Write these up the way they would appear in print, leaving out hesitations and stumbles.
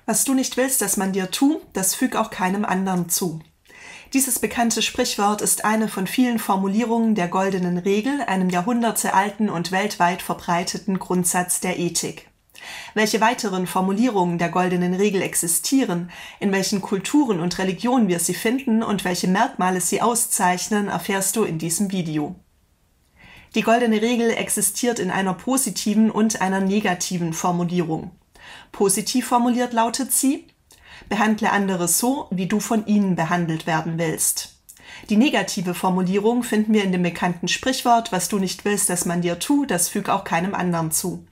Was du nicht willst, dass man dir tu, das füg auch keinem anderen zu. Dieses bekannte Sprichwort ist eine von vielen Formulierungen der Goldenen Regel, einem jahrhundertealten und weltweit verbreiteten Grundsatz der Ethik. Welche weiteren Formulierungen der Goldenen Regel existieren, in welchen Kulturen und Religionen wir sie finden und welche Merkmale sie auszeichnen, erfährst du in diesem Video. Die Goldene Regel existiert in einer positiven und einer negativen Formulierung. Positiv formuliert lautet sie: Behandle andere so, wie du von ihnen behandelt werden willst. Die negative Formulierung finden wir in dem bekannten Sprichwort: Was du nicht willst, dass man dir tu, das füg auch keinem anderen zu.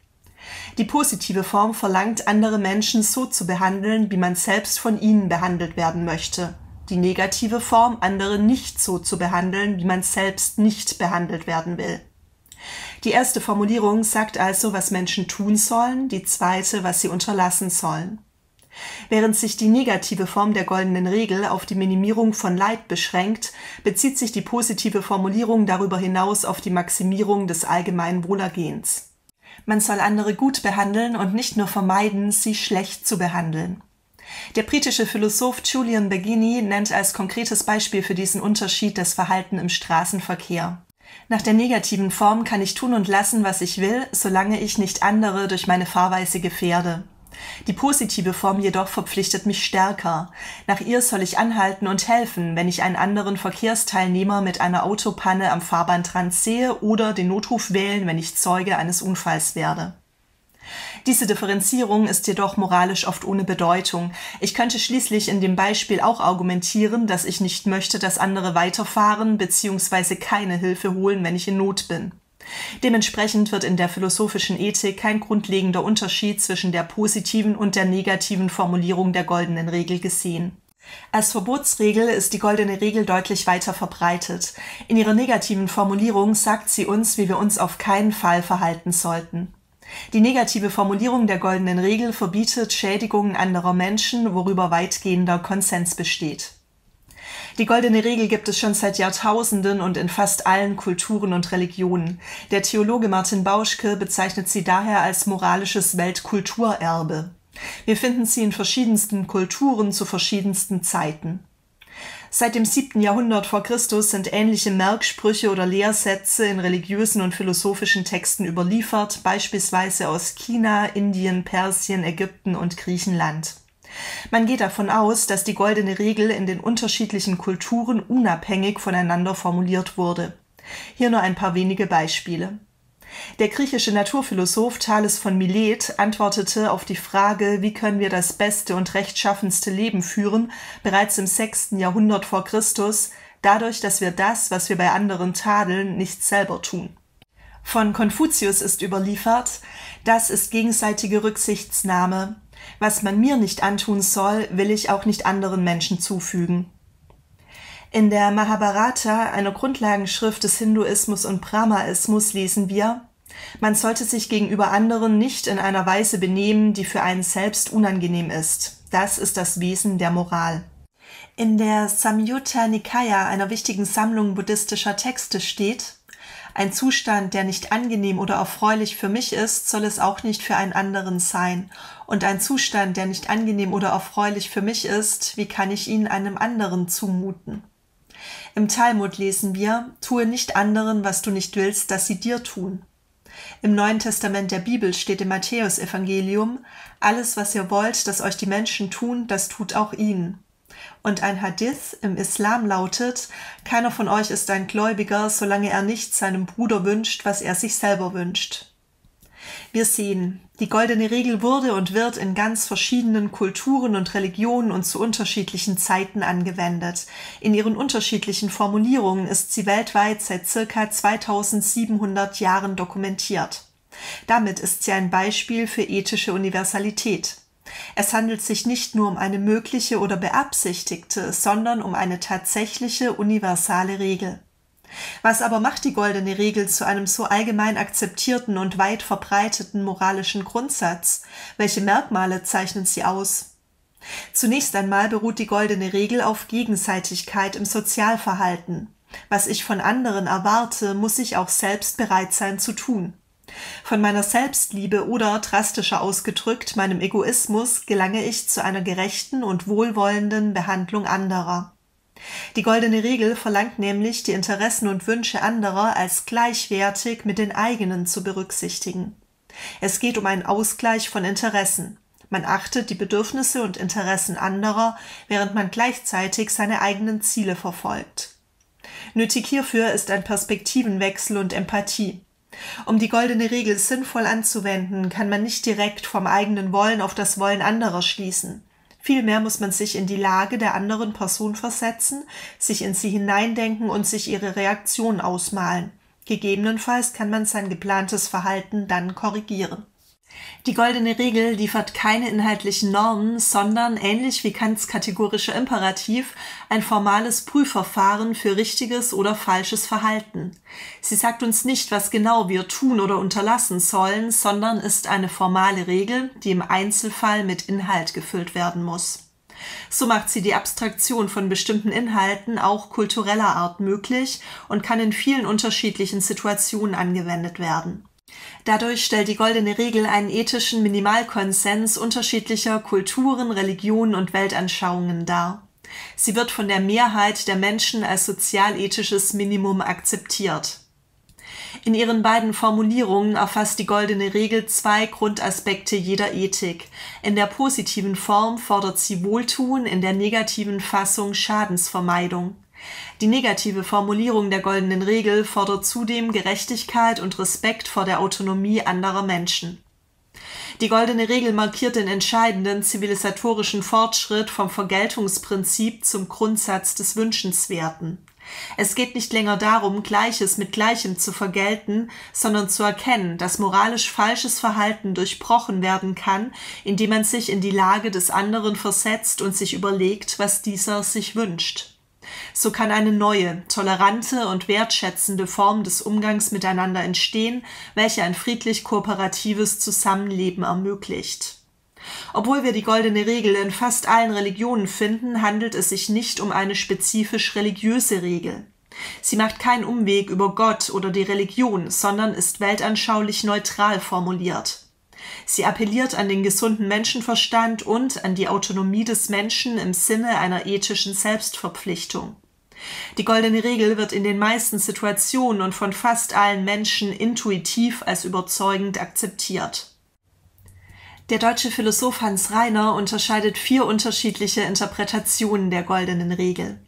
Die positive Form verlangt, andere Menschen so zu behandeln, wie man selbst von ihnen behandelt werden möchte. Die negative Form, andere nicht so zu behandeln, wie man selbst nicht behandelt werden will. Die erste Formulierung sagt also, was Menschen tun sollen, die zweite, was sie unterlassen sollen. Während sich die negative Form der Goldenen Regel auf die Minimierung von Leid beschränkt, bezieht sich die positive Formulierung darüber hinaus auf die Maximierung des allgemeinen Wohlergehens. Man soll andere gut behandeln und nicht nur vermeiden, sie schlecht zu behandeln. Der britische Philosoph Julian Baggini nennt als konkretes Beispiel für diesen Unterschied das Verhalten im Straßenverkehr. Nach der negativen Form kann ich tun und lassen, was ich will, solange ich nicht andere durch meine Fahrweise gefährde. Die positive Form jedoch verpflichtet mich stärker. Nach ihr soll ich anhalten und helfen, wenn ich einen anderen Verkehrsteilnehmer mit einer Autopanne am Fahrbahnrand sehe, oder den Notruf wählen, wenn ich Zeuge eines Unfalls werde. Diese Differenzierung ist jedoch moralisch oft ohne Bedeutung. Ich könnte schließlich in dem Beispiel auch argumentieren, dass ich nicht möchte, dass andere weiterfahren bzw. keine Hilfe holen, wenn ich in Not bin. Dementsprechend wird in der philosophischen Ethik kein grundlegender Unterschied zwischen der positiven und der negativen Formulierung der Goldenen Regel gesehen. Als Verbotsregel ist die Goldene Regel deutlich weiter verbreitet. In ihrer negativen Formulierung sagt sie uns, wie wir uns auf keinen Fall verhalten sollten. Die negative Formulierung der Goldenen Regel verbietet Schädigungen anderer Menschen, worüber weitgehender Konsens besteht. Die Goldene Regel gibt es schon seit Jahrtausenden und in fast allen Kulturen und Religionen. Der Theologe Martin Bauschke bezeichnet sie daher als moralisches Weltkulturerbe. Wir finden sie in verschiedensten Kulturen zu verschiedensten Zeiten. Seit dem 7. Jahrhundert vor Christus sind ähnliche Merksprüche oder Lehrsätze in religiösen und philosophischen Texten überliefert, beispielsweise aus China, Indien, Persien, Ägypten und Griechenland. Man geht davon aus, dass die Goldene Regel in den unterschiedlichen Kulturen unabhängig voneinander formuliert wurde. Hier nur ein paar wenige Beispiele. Der griechische Naturphilosoph Thales von Milet antwortete auf die Frage, wie können wir das beste und rechtschaffenste Leben führen, bereits im 6. Jahrhundert vor Christus, dadurch, dass wir das, was wir bei anderen tadeln, nicht selber tun. Von Konfuzius ist überliefert: Das ist gegenseitige Rücksichtsnahme. Was man mir nicht antun soll, will ich auch nicht anderen Menschen zufügen. In der Mahabharata, einer Grundlagenschrift des Hinduismus und Brahmaismus, lesen wir: Man sollte sich gegenüber anderen nicht in einer Weise benehmen, die für einen selbst unangenehm ist. Das ist das Wesen der Moral. In der Samyutta Nikaya, einer wichtigen Sammlung buddhistischer Texte, steht: Ein Zustand, der nicht angenehm oder erfreulich für mich ist, soll es auch nicht für einen anderen sein. Und ein Zustand, der nicht angenehm oder erfreulich für mich ist, wie kann ich ihn einem anderen zumuten? Im Talmud lesen wir: Tue nicht anderen, was du nicht willst, dass sie dir tun. Im Neuen Testament der Bibel steht im Matthäusevangelium: Alles, was ihr wollt, dass euch die Menschen tun, das tut auch ihnen. Und ein Hadith im Islam lautet: Keiner von euch ist ein Gläubiger, solange er nicht seinem Bruder wünscht, was er sich selber wünscht. Wir sehen, die Goldene Regel wurde und wird in ganz verschiedenen Kulturen und Religionen und zu unterschiedlichen Zeiten angewendet. In ihren unterschiedlichen Formulierungen ist sie weltweit seit ca. 2700 Jahren dokumentiert. Damit ist sie ein Beispiel für ethische Universalität. Es handelt sich nicht nur um eine mögliche oder beabsichtigte, sondern um eine tatsächliche universale Regel. Was aber macht die Goldene Regel zu einem so allgemein akzeptierten und weit verbreiteten moralischen Grundsatz? Welche Merkmale zeichnen sie aus? Zunächst einmal beruht die Goldene Regel auf Gegenseitigkeit im Sozialverhalten. Was ich von anderen erwarte, muss ich auch selbst bereit sein zu tun. Von meiner Selbstliebe oder, drastischer ausgedrückt, meinem Egoismus gelange ich zu einer gerechten und wohlwollenden Behandlung anderer. Die goldene Regel verlangt nämlich, die Interessen und Wünsche anderer als gleichwertig mit den eigenen zu berücksichtigen. Es geht um einen Ausgleich von Interessen. Man achtet die Bedürfnisse und Interessen anderer, während man gleichzeitig seine eigenen Ziele verfolgt. Nötig hierfür ist ein Perspektivenwechsel und Empathie. Um die goldene Regel sinnvoll anzuwenden, kann man nicht direkt vom eigenen Wollen auf das Wollen anderer schließen. Vielmehr muss man sich in die Lage der anderen Person versetzen, sich in sie hineindenken und sich ihre Reaktion ausmalen. Gegebenenfalls kann man sein geplantes Verhalten dann korrigieren. Die goldene Regel liefert keine inhaltlichen Normen, sondern, ähnlich wie Kants kategorischer Imperativ, ein formales Prüfverfahren für richtiges oder falsches Verhalten. Sie sagt uns nicht, was genau wir tun oder unterlassen sollen, sondern ist eine formale Regel, die im Einzelfall mit Inhalt gefüllt werden muss. So macht sie die Abstraktion von bestimmten Inhalten auch kultureller Art möglich und kann in vielen unterschiedlichen Situationen angewendet werden. Dadurch stellt die goldene Regel einen ethischen Minimalkonsens unterschiedlicher Kulturen, Religionen und Weltanschauungen dar. Sie wird von der Mehrheit der Menschen als sozialethisches Minimum akzeptiert. In ihren beiden Formulierungen erfasst die goldene Regel zwei Grundaspekte jeder Ethik. In der positiven Form fordert sie Wohltun, in der negativen Fassung Schadensvermeidung. Die negative Formulierung der goldenen Regel fordert zudem Gerechtigkeit und Respekt vor der Autonomie anderer Menschen. Die goldene Regel markiert den entscheidenden zivilisatorischen Fortschritt vom Vergeltungsprinzip zum Grundsatz des Wünschenswerten. Es geht nicht länger darum, Gleiches mit Gleichem zu vergelten, sondern zu erkennen, dass moralisch falsches Verhalten durchbrochen werden kann, indem man sich in die Lage des anderen versetzt und sich überlegt, was dieser sich wünscht. So kann eine neue, tolerante und wertschätzende Form des Umgangs miteinander entstehen, welche ein friedlich-kooperatives Zusammenleben ermöglicht. Obwohl wir die goldene Regel in fast allen Religionen finden, handelt es sich nicht um eine spezifisch religiöse Regel. Sie macht keinen Umweg über Gott oder die Religion, sondern ist weltanschaulich neutral formuliert. Sie appelliert an den gesunden Menschenverstand und an die Autonomie des Menschen im Sinne einer ethischen Selbstverpflichtung. Die goldene Regel wird in den meisten Situationen und von fast allen Menschen intuitiv als überzeugend akzeptiert. Der deutsche Philosoph Hans Reiner unterscheidet 4 unterschiedliche Interpretationen der goldenen Regel.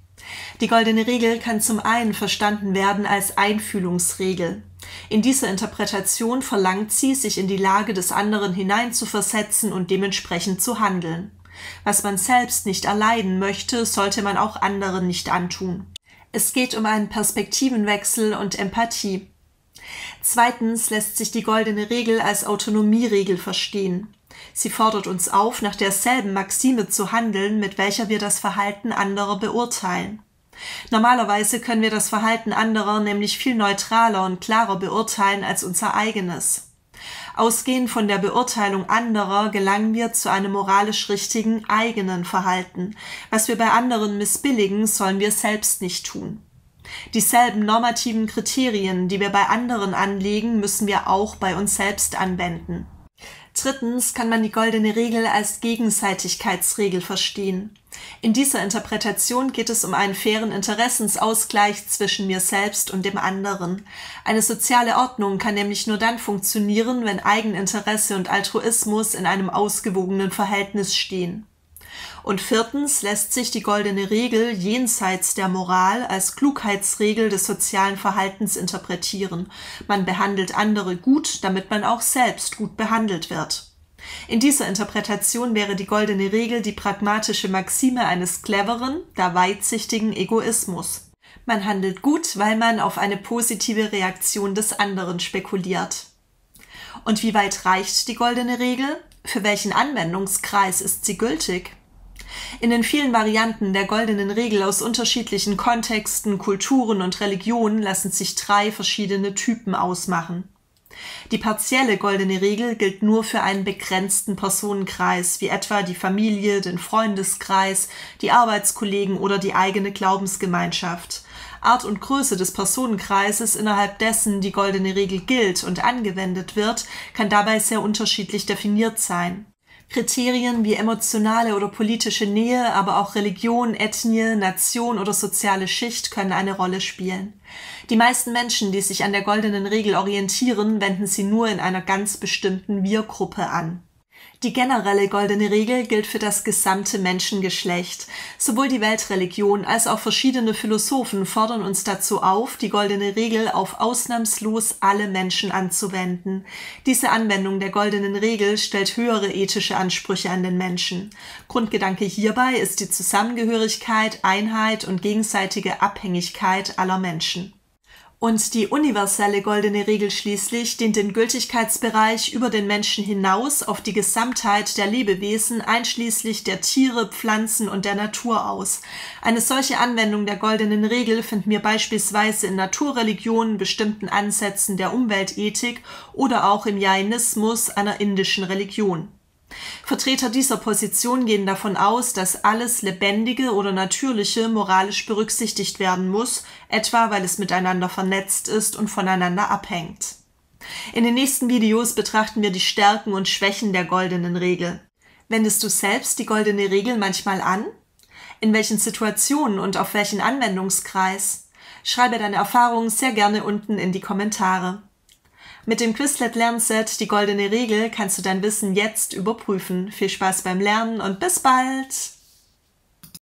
Die goldene Regel kann zum einen verstanden werden als Einfühlungsregel. In dieser Interpretation verlangt sie, sich in die Lage des anderen hineinzuversetzen und dementsprechend zu handeln. Was man selbst nicht erleiden möchte, sollte man auch anderen nicht antun. Es geht um einen Perspektivenwechsel und Empathie. Zweitens lässt sich die goldene Regel als Autonomieregel verstehen. Sie fordert uns auf, nach derselben Maxime zu handeln, mit welcher wir das Verhalten anderer beurteilen. Normalerweise können wir das Verhalten anderer nämlich viel neutraler und klarer beurteilen als unser eigenes. Ausgehend von der Beurteilung anderer gelangen wir zu einem moralisch richtigen eigenen Verhalten. Was wir bei anderen missbilligen, sollen wir selbst nicht tun. Dieselben normativen Kriterien, die wir bei anderen anlegen, müssen wir auch bei uns selbst anwenden. Drittens kann man die goldene Regel als Gegenseitigkeitsregel verstehen. In dieser Interpretation geht es um einen fairen Interessensausgleich zwischen mir selbst und dem anderen. Eine soziale Ordnung kann nämlich nur dann funktionieren, wenn Eigeninteresse und Altruismus in einem ausgewogenen Verhältnis stehen. Und viertens lässt sich die goldene Regel jenseits der Moral als Klugheitsregel des sozialen Verhaltens interpretieren. Man behandelt andere gut, damit man auch selbst gut behandelt wird. In dieser Interpretation wäre die goldene Regel die pragmatische Maxime eines cleveren, da weitsichtigen Egoismus. Man handelt gut, weil man auf eine positive Reaktion des anderen spekuliert. Und wie weit reicht die goldene Regel? Für welchen Anwendungskreis ist sie gültig? In den vielen Varianten der goldenen Regel aus unterschiedlichen Kontexten, Kulturen und Religionen lassen sich 3 verschiedene Typen ausmachen. Die partielle goldene Regel gilt nur für einen begrenzten Personenkreis, wie etwa die Familie, den Freundeskreis, die Arbeitskollegen oder die eigene Glaubensgemeinschaft. Art und Größe des Personenkreises, innerhalb dessen die goldene Regel gilt und angewendet wird, kann dabei sehr unterschiedlich definiert sein. Kriterien wie emotionale oder politische Nähe, aber auch Religion, Ethnie, Nation oder soziale Schicht können eine Rolle spielen. Die meisten Menschen, die sich an der goldenen Regel orientieren, wenden sie nur in einer ganz bestimmten Wir-Gruppe an. Die generelle goldene Regel gilt für das gesamte Menschengeschlecht. Sowohl die Weltreligion als auch verschiedene Philosophen fordern uns dazu auf, die goldene Regel auf ausnahmslos alle Menschen anzuwenden. Diese Anwendung der goldenen Regel stellt höhere ethische Ansprüche an den Menschen. Grundgedanke hierbei ist die Zusammengehörigkeit, Einheit und gegenseitige Abhängigkeit aller Menschen. Und die universelle goldene Regel schließlich dehnt den Gültigkeitsbereich über den Menschen hinaus auf die Gesamtheit der Lebewesen, einschließlich der Tiere, Pflanzen und der Natur aus. Eine solche Anwendung der goldenen Regel finden wir beispielsweise in Naturreligionen, bestimmten Ansätzen der Umweltethik oder auch im Jainismus, einer indischen Religion. Vertreter dieser Position gehen davon aus, dass alles Lebendige oder Natürliche moralisch berücksichtigt werden muss, etwa weil es miteinander vernetzt ist und voneinander abhängt. In den nächsten Videos betrachten wir die Stärken und Schwächen der goldenen Regel. Wendest du selbst die goldene Regel manchmal an? In welchen Situationen und auf welchen Anwendungskreis? Schreibe deine Erfahrungen sehr gerne unten in die Kommentare. Mit dem Quizlet-Lernset Die goldene Regel kannst du dein Wissen jetzt überprüfen. Viel Spaß beim Lernen und bis bald!